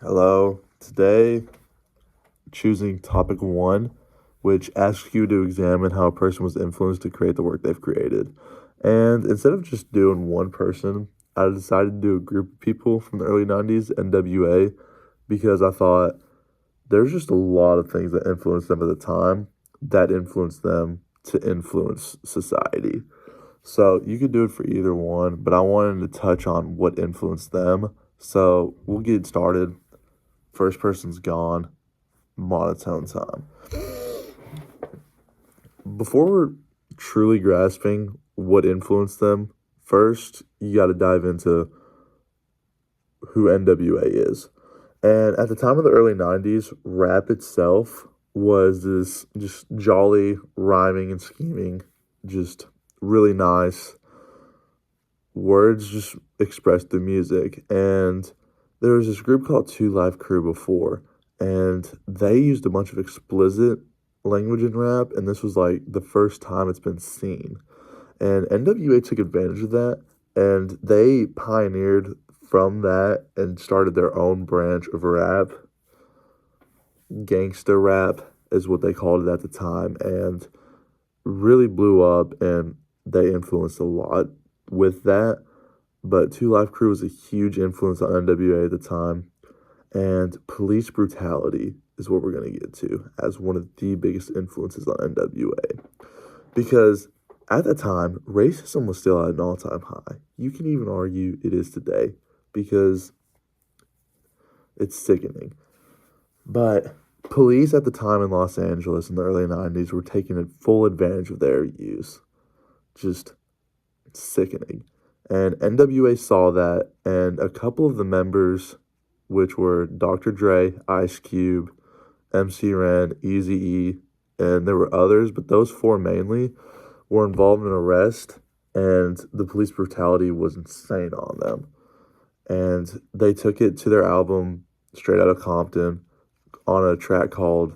Hello. Today, choosing topic one, which asks you to examine how a person was influenced to create the work they've created. And instead of just doing one person, I decided to do a group of people from the early 90s, NWA, because I thought there's just a lot of things that influenced them at the time that influenced them to influence society. So you could do it for either one, but I wanted to touch on what influenced them. So we'll get started. First person's gone, monotone time. Before we're truly grasping what influenced them, first you got to dive into who NWA is. And at the time of the early 90s, rap itself was this just jolly rhyming and scheming, just really nice words just expressed through music. And there was this group called Two Live Crew before, and they used a bunch of explicit language in rap, and this was like the first time it's been seen. And NWA took advantage of that, and they pioneered from that and started their own branch of rap. Gangster rap is what they called it at the time, and really blew up, and they influenced a lot with that. But Two Live Crew was a huge influence on NWA at the time. And police brutality is what we're going to get to as one of the biggest influences on NWA. Because at the time, racism was still at an all time high. You can even argue it is today because it's sickening. But police at the time in Los Angeles in the early 90s were taking full advantage of their use. Just sickening. And NWA saw that, and a couple of the members, which were Dr. Dre, Ice Cube, MC Ren, Eazy-E, and there were others, but those four mainly were involved in arrest, and the police brutality was insane on them. And they took it to their album, Straight Outta Compton, on a track called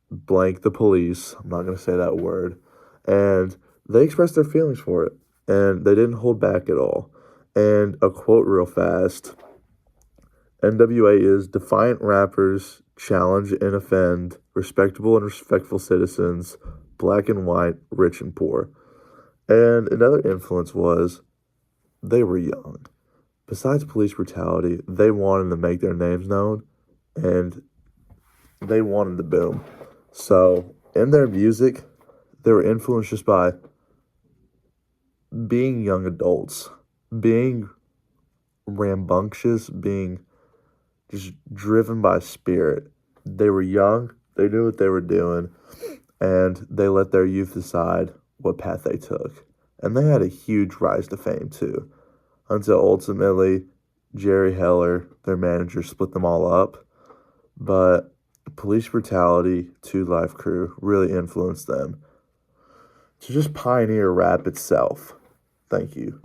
Blank the Police. I'm not going to say that word. And they expressed their feelings for it, and they didn't hold back at all. And a quote real fast: NWA is defiant rappers, challenge and offend, respectable and respectful citizens, black and white, rich and poor. And another influence was they were young. Besides police brutality, they wanted to make their names known, and they wanted to boom. So in their music, they were influenced just by being young adults, being rambunctious, being just driven by spirit. They were young, they knew what they were doing, and they let their youth decide what path they took. And they had a huge rise to fame too, until ultimately Jerry Heller, their manager, split them all up. But police brutality, Two Live Crew really influenced them to just pioneer rap itself. Thank you.